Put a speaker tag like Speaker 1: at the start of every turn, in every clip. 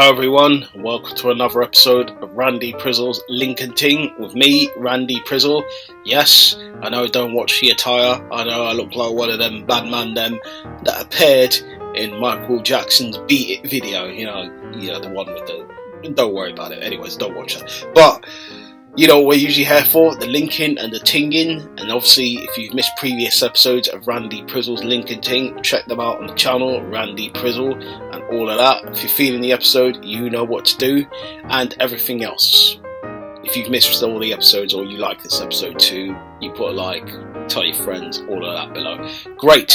Speaker 1: Hello everyone, welcome to another episode of Randy Prizzle's Lincoln Ting with me, Randy Prizzle. Yes, I know I don't watch the attire, I know I look like one of them bad man them that appeared in Michael Jackson's Beat It video, you know, the one with the, don't worry about it, anyways, don't watch that. But, you know what we're usually here for, the linking and the tinging, and obviously if you've missed previous episodes of Randy Prizzle's Lincoln Ting, check them out on the channel, Randy Prizzle, and all of that. If you're feeling the episode, you know what to do, and everything else. If you've missed all the episodes or you like this episode too, you put a like, tell your friends, all of that below. Great!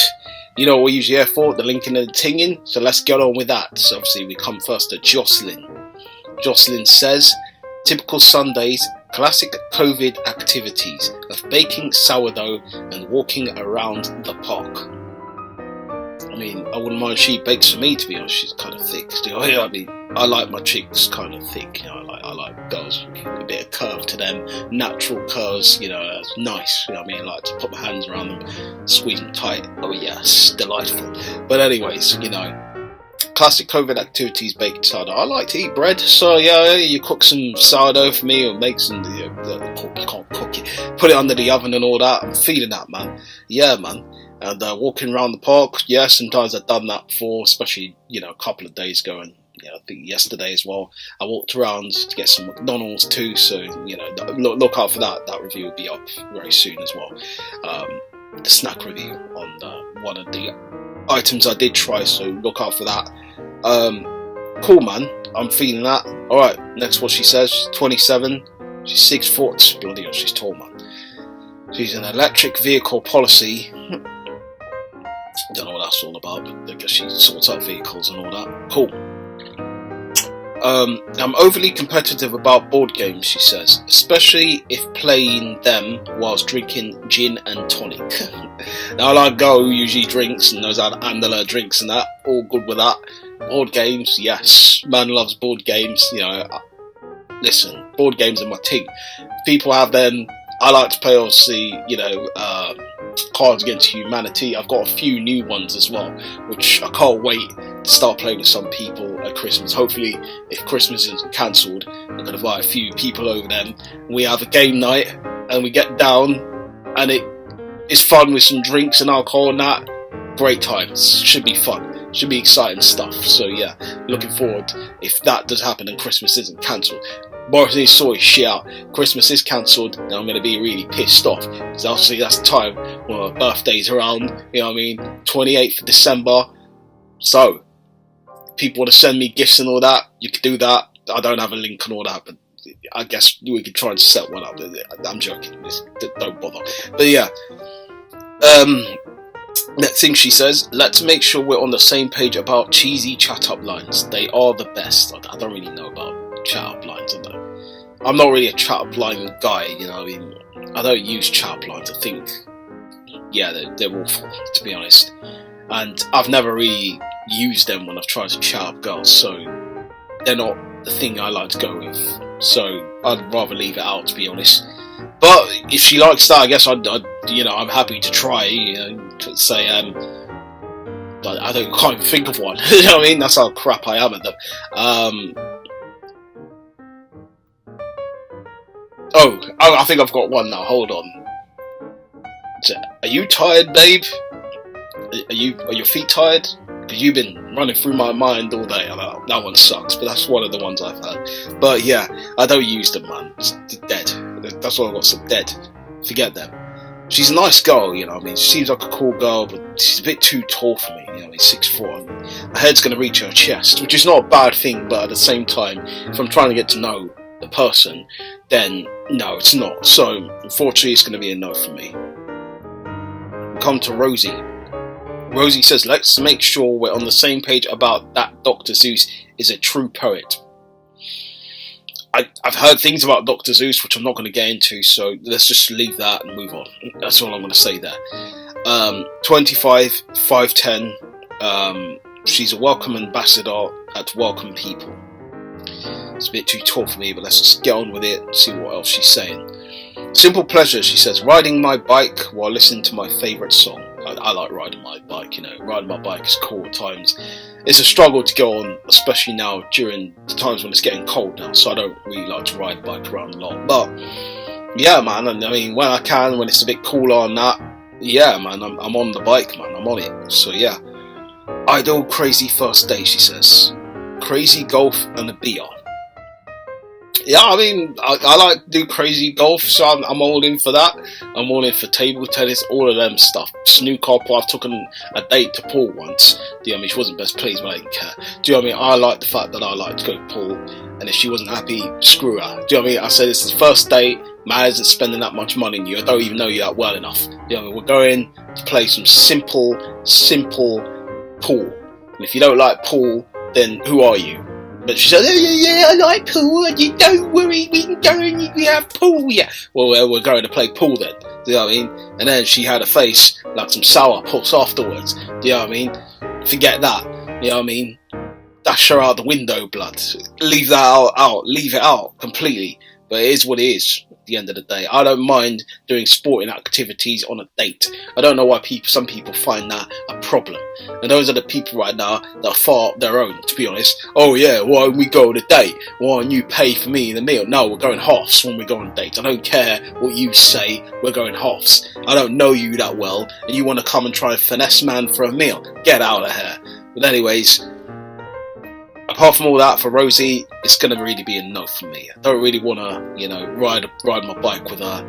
Speaker 1: You know what we're usually here for, the linking and the tinging, so let's get on with that. So obviously we come first to Jocelyn. Jocelyn says, typical Sundays, classic COVID activities of baking sourdough and walking around the park. I mean, I wouldn't mind if she bakes for me, to be honest. She's kind of thick. You know, I mean, I like my chicks kind of thick. You know, I like girls with a bit of curve to them, natural curves. You know, it's nice. You know what I mean? I like to put my hands around them, squeeze them tight. Oh yes, delightful. But anyways, you know. Classic COVID activities, baked sourdough. I like to eat bread, so yeah, you cook some sourdough for me, or make some. You can't cook it. Put it under the oven and all that. I'm feeling that, man. Yeah, man. And walking around the park. Yeah, sometimes I've done that before, especially a couple of days ago, and I think yesterday as well. I walked around to get some McDonald's too, so look out for that. That review will be up very soon as well. The snack review on one of the items I did try, so look out for that. Cool, man. I'm feeling that. Alright, next what she says. She's 27. She's 6 foot. Bloody hell, she's tall, man. She's an electric vehicle policy. Don't know what that's all about, but I guess she sorts out vehicles and all that. Cool. I'm overly competitive about board games, she says, especially if playing them whilst drinking gin and tonic. Now, like Go usually drinks and knows how to handle her drinks and that. All good with that. Board games, yes. Man loves board games. Listen, board games are my thing. People have them. I like to play, obviously, Cards Against Humanity. I've got a few new ones as well, which I can't wait to start playing with some people at Christmas. Hopefully, if Christmas isn't cancelled, I'm going to invite a few people over then. We have a game night, and we get down, and it's fun with some drinks and alcohol and that. Great times. Should be fun. Should be exciting stuff. So yeah, looking forward if that does happen and Christmas isn't cancelled. Boris needs to sort his shit out. Christmas is cancelled, and I'm going to be really pissed off. Because obviously that's the time when my birthday's around, 28th of December. So, people want to send me gifts and all that, you can do that. I don't have a link and all that, but I guess we could try and set one up. I'm joking, don't bother. But yeah, next thing she says, let's make sure we're on the same page about cheesy chat-up lines. They are the best. I don't really know about chat-up lines, I'm not really a chat-up line guy, I don't use chat-up lines. I think, they're awful, to be honest. And I've never really used them when I've tried to chat up girls, so they're not the thing I like to go with. So I'd rather leave it out, to be honest. But if she likes that, I guess I'm happy to try. To say, but I can't even think of one. You know what I mean? That's how crap I am at them. I think I've got one now. Hold on. Are you tired, babe? Are your feet tired? Because you've been running through my mind all day. That one sucks, but that's one of the ones I've had. But yeah, I don't use them, man. It's dead. That's why I got some dead. Forget them. She's a nice girl, she seems like a cool girl, but she's a bit too tall for me, 6 foot. Her head's going to reach her chest, which is not a bad thing, but at the same time, if I'm trying to get to know the person, then no, it's not. So, unfortunately, it's going to be a no for me. We come to Rosie. Rosie says, let's make sure we're on the same page about that Dr. Seuss is a true poet. I've heard things about Dr. Seuss, which I'm not going to get into, so let's just leave that and move on. That's all I'm going to say there. 25, 5'10", she's a welcome ambassador at Welcome People. It's a bit too tall for me, but let's just get on with it and see what else she's saying. Simple pleasure, she says, riding my bike while listening to my favourite song. I like riding my bike, you know. Riding my bike is cool at times. It's a struggle to go on, especially now during the times when it's getting cold now, so I don't really like to ride bike around a lot. But yeah, man, I mean, when I can, when it's a bit cooler and that, yeah, man, I'm on the bike, man, I'm on it. So yeah. Ideal crazy first day, she says. Crazy golf and a beer. Yeah, I mean, I like to do crazy golf, so I'm all in for that. I'm all in for table tennis, all of them stuff. Snooker, I've taken a date to pool once. Do you know what I mean? She wasn't best pleased, but I didn't care. Do you know what I mean? I like the fact that I like to go pool, and if she wasn't happy, screw her. Do you know what I mean? I said, this is the first date, man isn't spending that much money on you. I don't even know you that well enough. Do you know what I mean? We're going to play some simple pool. And if you don't like pool, then who are you? But she said, yeah, I like pool, and you don't worry, we can go and we have pool, yeah. Well, we're going to play pool then, do you know what I mean? And then she had a face like some sour puss afterwards, do you know what I mean? Forget that, you know what I mean? Dash her out the window, blood. Leave that out, leave it out completely. But it is what it is at the end of the day. I don't mind doing sporting activities on a date. I don't know why some people find that a problem. And those are the people right now that are far up their own, to be honest. Oh yeah, why don't we go on a date? Why don't you pay for me the meal? No, we're going halves when we go on dates. I don't care what you say, we're going halves. I don't know you that well, and you want to come and try and finesse man for a meal. Get out of here. But anyways, apart from all that, for Rosie, it's going to really be a no for me. I don't really want to, you know, ride my bike with her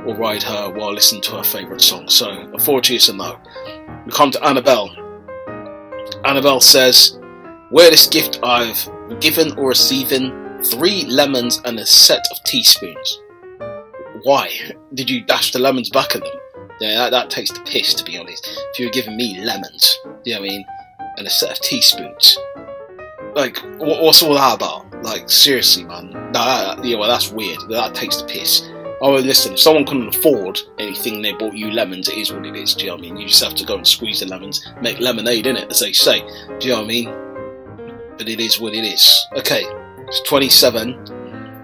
Speaker 1: or ride her while listening to her favourite song. So, unfortunately, it's a no. We come to Annabelle. Annabelle says, weirdest gift I've given or receiving, 3 lemons and a set of teaspoons. Why? Did you dash the lemons back at them? Yeah, that takes the piss, to be honest. If you were giving me lemons, you know what I mean, and a set of teaspoons. Like, what's all that about? Like, seriously, man. That's weird. That takes the piss. Oh, listen, if someone couldn't afford anything and they bought you lemons, it is what it is, do you know what I mean? You just have to go and squeeze the lemons, make lemonade, innit, as they say. Do you know what I mean? But it is what it is. Okay, she's 27,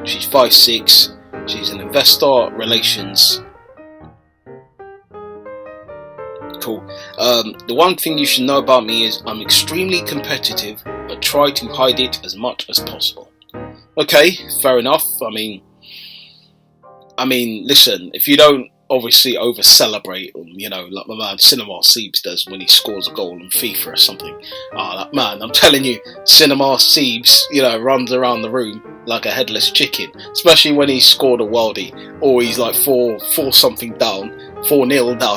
Speaker 1: she's 5'6", she's an investor relations. Cool. The one thing you should know about me is I'm extremely competitive, but try to hide it as much as possible. Okay, fair enough. I mean, listen, if you don't obviously over celebrate, you know, like my man Cinema Siebes does when he scores a goal in FIFA or something. That man, I'm telling you, Cinema Siebes, you know, runs around the room like a headless chicken, especially when he scored a worldie, or he's like 4-0 down,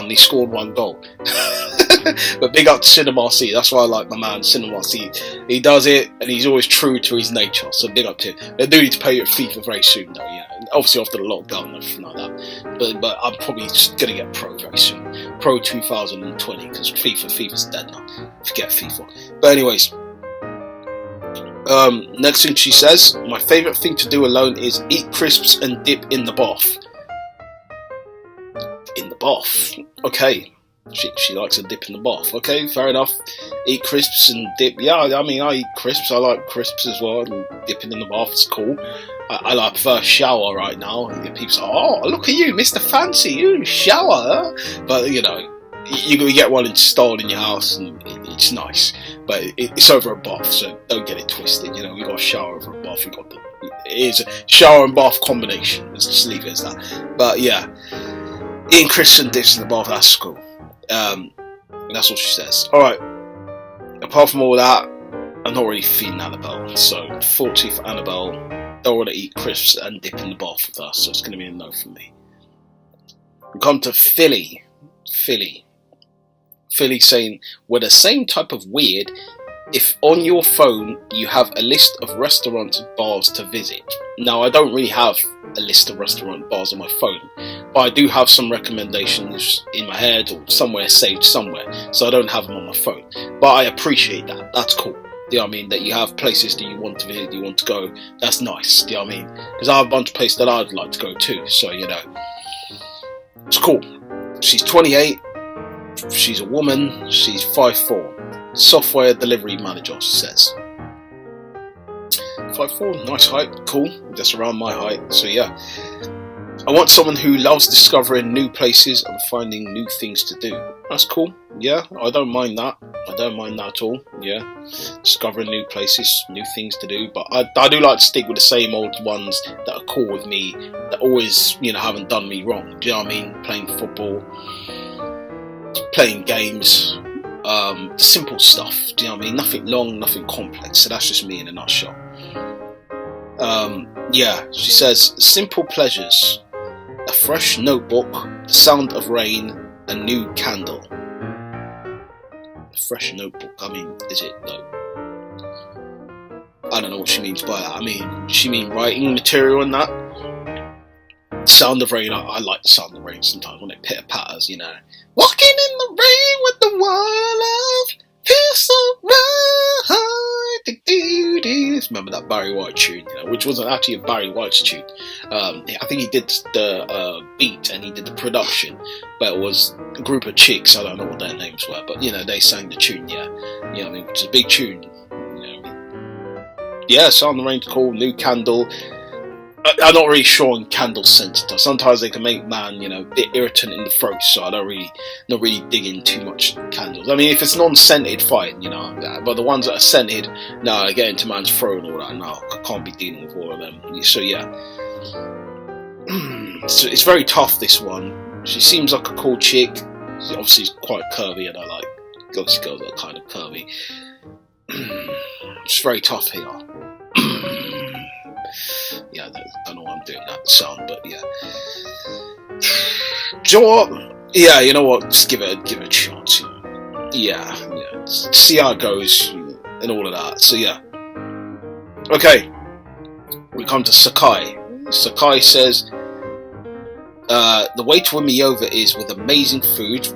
Speaker 1: and he scored 1 goal. But big up to Cinema C. That's why I like my man Cinema C. He does it, and he's always true to his nature. So big up to him. They do need to pay you at FIFA very soon, though. Yeah, obviously after the lockdown and everything like that. But I'm probably just gonna get Pro very soon. Pro 2020, because FIFA's dead now. Forget FIFA. But anyways, next thing she says, my favourite thing to do alone is eat crisps and dip in the bath. In the bath, okay. She likes a dip in the bath. Okay, fair enough. Eat crisps and dip. Yeah, I mean, I eat crisps. I like crisps as well. And dipping in the bath is cool. I like first shower right now. People say, "Oh, look at you, Mr. Fancy. You shower." Huh? But you know, you get one installed in your house, and it's nice. But it's over a bath, so don't get it twisted. You know, we got a shower over a bath. It is a shower and bath combination. Let's just leave it as that. But yeah, eating crisps and dips in the bath. That's cool. That's what she says. Alright, apart from all that, I'm not really feeling Annabelle, so 40 for Annabelle. Don't want to eat crisps and dip in the bath with her, so it's going to be a no from me. We come to Philly saying, we're the same type of weird if on your phone you have a list of restaurant bars to visit. Now, I don't really have a list of restaurant bars on my phone, but I do have some recommendations in my head or somewhere saved somewhere, so I don't have them on my phone. But I appreciate that. That's cool. Do you know what I mean? That you have places that you want to visit, you want to go. That's nice. Do you know what I mean? Because I have a bunch of places that I'd like to go to, so you know. It's cool. She's 28. She's a woman. She's 5'4". Software delivery manager, she says. 5'4", nice height, cool. That's around my height, so yeah. I want someone who loves discovering new places and finding new things to do. That's cool. Yeah, I don't mind that. I don't mind that at all. Yeah, discovering new places, new things to do. But I do like to stick with the same old ones that are cool with me, that always, you know, haven't done me wrong. Do you know what I mean? Playing football, playing games, simple stuff. Do you know what I mean? Nothing long, nothing complex. So that's just me in a nutshell. Yeah, she says, simple pleasures. A fresh notebook, the sound of rain, a new candle. A fresh notebook, I mean, is it though? I don't know what she means by that. I mean, she mean writing material and that? Sound of rain, I like the sound of rain sometimes when it pitter patters, you know. Walking in the rain with the one love, feels so right. Remember that Barry White tune, you know, which wasn't actually a Barry White's tune. I think he did the beat and he did the production, but it was a group of chicks. I don't know what their names were, but you know, they sang the tune. Yeah, you know, I mean, which is a big tune. You know, yeah, Sound of Rain's cool. New Candle. I'm not really sure on candle scents. Sometimes they can make man, you know, a bit irritant in the throat, so I not really dig in too much candles. I mean, if it's non-scented, fine, you know, but the ones that are scented, no, I get into man's throat and all that. No, I can't be dealing with all of them. So yeah, so it's very tough, this one. She seems like a cool chick. Obviously, she's quite curvy, and I like girls that are kind of curvy. It's very tough here. Yeah, I don't know why I'm doing that sound, but yeah. Do you know what? Yeah, you know what? Just give it a chance. You know? Yeah. See how it goes and all of that. So yeah. Okay. We come to Sakai. Sakai says, the way to win me over is with amazing food,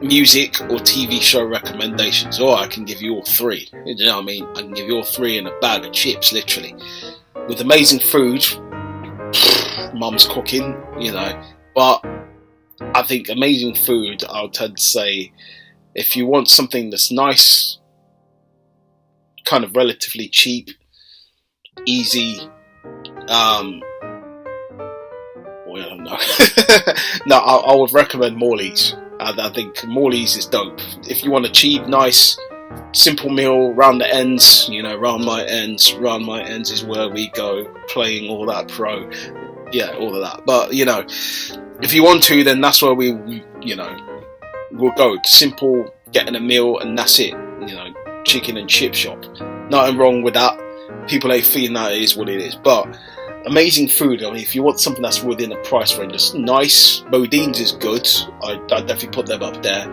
Speaker 1: music, or TV show recommendations. Or I can give you all three. You know what I mean? I can give you all three in a bag of chips, literally. With amazing food, mum's cooking, you know, but I think amazing food, I would tend to say, if you want something that's nice, kind of relatively cheap, easy, I don't know. No, I would recommend Morley's. I think Morley's is dope. If you want a cheap, nice, simple meal, round the ends, you know, round my ends is where we go, playing all that pro, yeah, all of that. But, you know, if you want to, then that's where we you know, we'll go. Simple, getting a meal, and that's it, you know, chicken and chip shop. Nothing wrong with that. People ain't feeling that, it is what it is. But amazing food, I mean, if you want something that's within a price range, that's nice, Modine's is good. I'd definitely put them up there.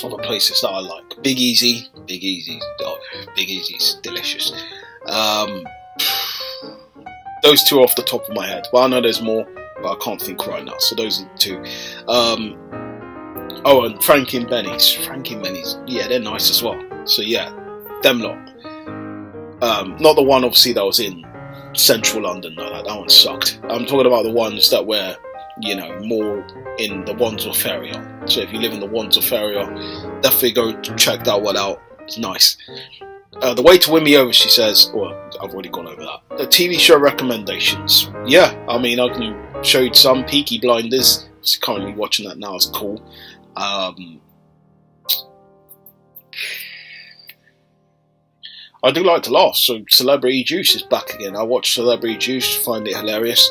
Speaker 1: Other places that I like, Big Easy, oh, Big Easy's delicious. Those two off the top of my head. Well, I know there's more, but I can't think right now. So those are the two. Oh, and Frankie and Benny's, yeah, they're nice as well. So yeah, them lot. Not the one obviously that was in central London. No, that one sucked. I'm talking about the ones that were, you know, more in the Wandsworth area. So if you live in the Wandsworth area, definitely go check that one out. It's nice. The way to win me over, she says, well, I've already gone over that. The TV show recommendations. Yeah, I mean, I can show you some. Peaky Blinders. Just currently watching that now. It's cool. I do like to laugh. So Celebrity Juice is back again. I watch Celebrity Juice, find it hilarious.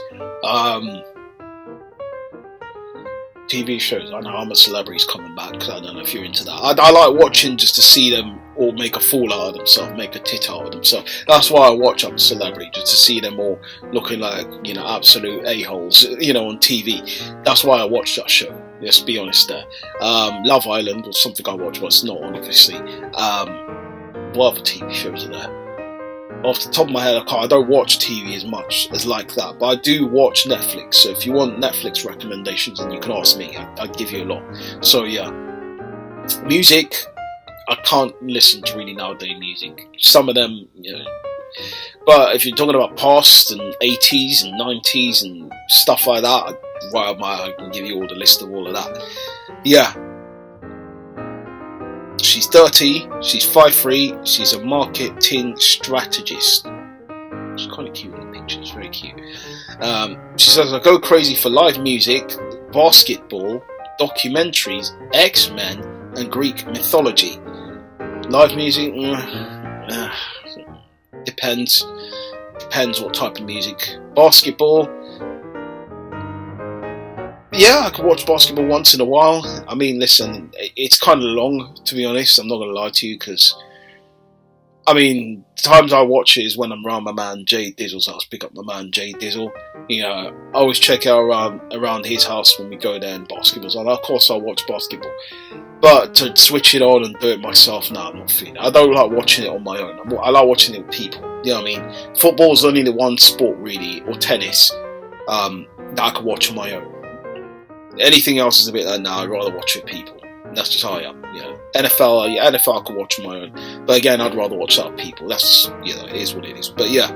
Speaker 1: TV shows. I know I'm a Celebrity's coming back. I don't know if you're into that. I like watching just to see them all make a fool out of themselves, make a tit out of themselves. That's why I watch I'm a Celebrity, just to see them all looking like, you know, absolute a-holes, you know, on TV. That's why I watch that show. Let's be honest there. Love Island was something I watch, but it's not on, obviously. What other TV shows are there? Off the top of my head, I don't watch TV as much as like that, but I do watch Netflix. So if you want Netflix recommendations, then you can ask me. I'd give you a lot. So yeah, music, I can't listen to really nowadays music. Some of them, you know, but if you're talking about past and 80s and 90s and stuff like that, I can give you all the list of all of that. Yeah. She's 30, she's 5'3", she's a marketing strategist. She's kind of cute, I think. which is very cute. She says, I go crazy for live music, basketball, documentaries, X-Men, and Greek mythology. Live music, depends what type of music. Basketball, yeah, I could watch basketball once in a while. I mean, listen, it's kind of long, to be honest. I'm not going to lie to you, because, I mean, times I watch it is when I'm around my man Jay Dizzle. So I'll pick up my man Jay Dizzle. You know, I always check out around his house when we go there and basketball's on. Of course, I'll watch basketball. But to switch it on and do it myself, no, I'm not feeling it. I don't like watching it on my own. I like watching it with people. You know what I mean? Football's only the one sport, really, or tennis, that I can watch on my own. Anything else is a bit like, nah, I'd rather watch it with people. That's just how I am, you know. NFL I could watch on my own. But again, I'd rather watch that with people. That's, you know, it is what it is. But yeah,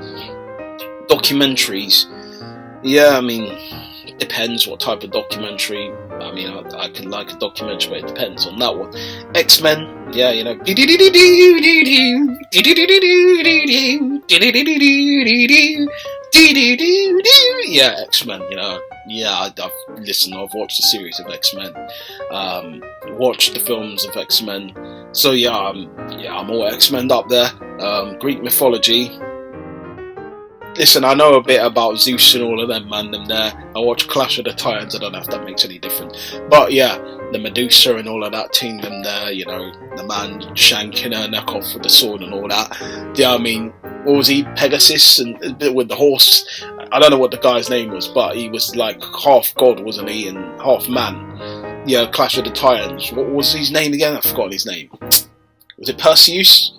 Speaker 1: documentaries. Yeah, I mean, it depends what type of documentary. I mean, I can like a documentary, but it depends on that one. X-Men, yeah, you know. Yeah, X-Men, you know. Yeah, I've watched the series of X-Men, watched the films of X-Men, so yeah, I'm all X-Men up there. Greek mythology, listen, I know a bit about Zeus and all of them, man, them there. I watch Clash of the Titans, I don't know if that makes any difference, but yeah, the Medusa and all of that team, them there, you know, the man shanking her neck off with the sword and all that. Yeah, I mean, what was he, Pegasus, and with the horse? I don't know what the guy's name was, but he was like half god, wasn't he, and half man. Yeah, Clash of the Titans. What was his name again? I've forgotten his name. Was it Perseus?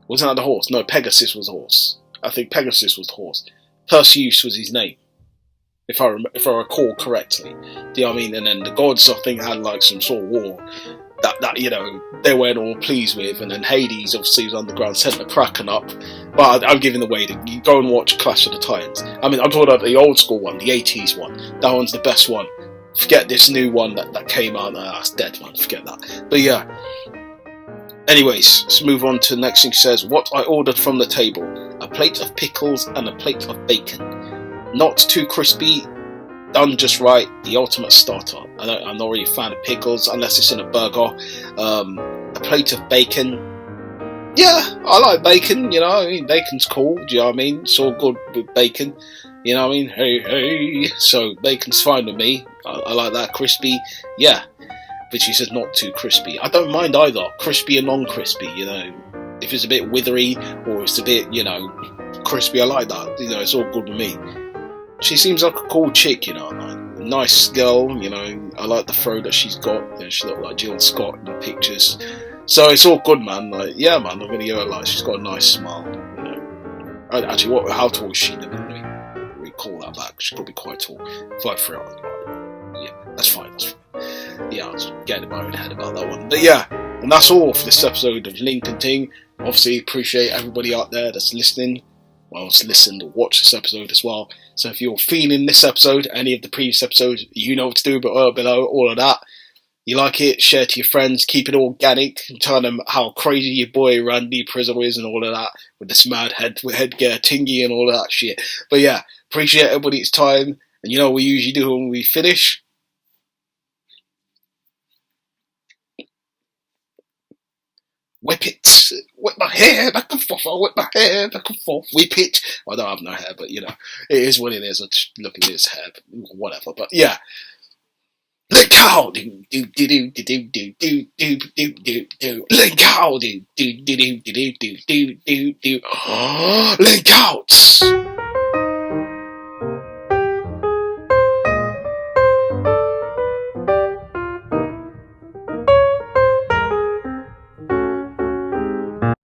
Speaker 1: Wasn't that the horse? No, Pegasus was the horse. I think Pegasus was the horse. Perseus was his name, if I recall correctly. Do you know what I mean? And then the gods, I think, had like some sort of war that you know, they weren't all pleased with, and then Hades obviously was underground, sent the Kraken up. But I'm giving away that you go and watch Clash of the Titans. I mean, I'm talking about the old school one, the 80s one. That one's the best one. Forget this new one that came out. That's dead, man. Forget that. But yeah. Anyways, let's move on to the next thing. It says, what I ordered from the table: a plate of pickles and a plate of bacon. Not too crispy, done just right, the ultimate starter. I'm not really a fan of pickles unless it's in a burger. A plate of bacon. Yeah, I like bacon, you know, I mean, bacon's cool, do you know what I mean? It's all good with bacon, you know what I mean? Hey. So bacon's fine with me. I like that crispy, yeah. But she says not too crispy. I don't mind either, crispy and non-crispy, you know. If it's a bit withery or it's a bit, you know, crispy, I like that. You know, it's all good with me. She seems like a cool chick, you know, like a nice girl, you know. I like the throw that she's got. You know, she looked like Jill Scott in the pictures. So it's all good, man. Like, yeah, man, I'm gonna give her like, she's got a nice smile, you know. Actually, how tall is she? Let me recall that back. She's probably quite tall. 5'3". Yeah, that's fine. Yeah, I was getting in my own head about that one. But yeah, and that's all for this episode of Link and Ting. Obviously, appreciate everybody out there that's listening. Well, it's listened or watched this episode as well. So if you're feeling this episode, any of the previous episodes, you know what to do, but below all of that. You like it, share to your friends, keep it organic, and tell them how crazy your boy Randy Prizzle is and all of that, with this mad headgear, Tingy and all of that shit. But yeah, appreciate everybody's time, and you know what we usually do when we finish? Whip it. Whip my hair back and forth. I whip my hair back and forth. Whip it. I don't have no hair, but you know, it is what it is. I just look at this hair, whatever. But yeah. Link out. Link out. Link out.